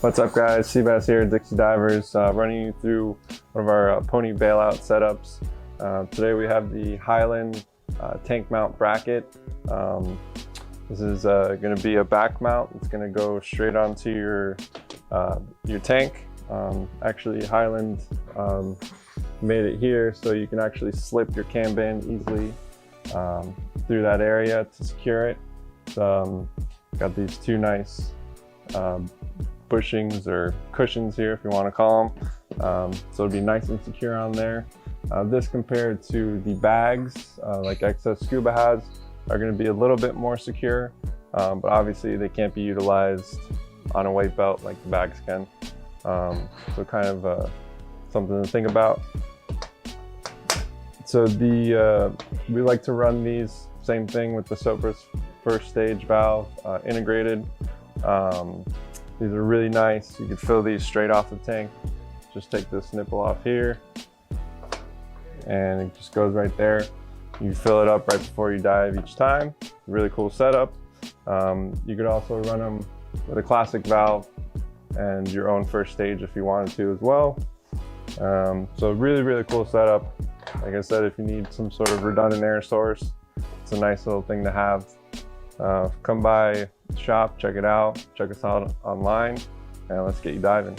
What's up guys, Seabass here, Dixie Divers, running you through one of our pony bailout setups. Today we have the Highland tank mount bracket. This is going to be a back mount. It's going to go straight onto your tank. Actually Highland made it here so you can actually slip your cam band easily through that area to secure it. Got these two nice bushings or cushions here, if you want to call them. So it'll be nice and secure on there. This compared to the bags like Excess Scuba has are going to be a little bit more secure, but obviously they can't be utilized on a weight belt like the bags can. So kind of something to think about. So we like to run these same thing with the Sopra's first stage valve integrated. These are really nice. You can fill these straight off the tank. Just take this nipple off here and it just goes right there. You fill it up right before you dive each time. Really cool setup. You could also run them with a classic valve and your own first stage if you wanted to as well. So really cool setup. Like I said, if you need some sort of redundant air source, it's a nice little thing to have. Come by the shop, check it out, check us out online, and let's get you diving.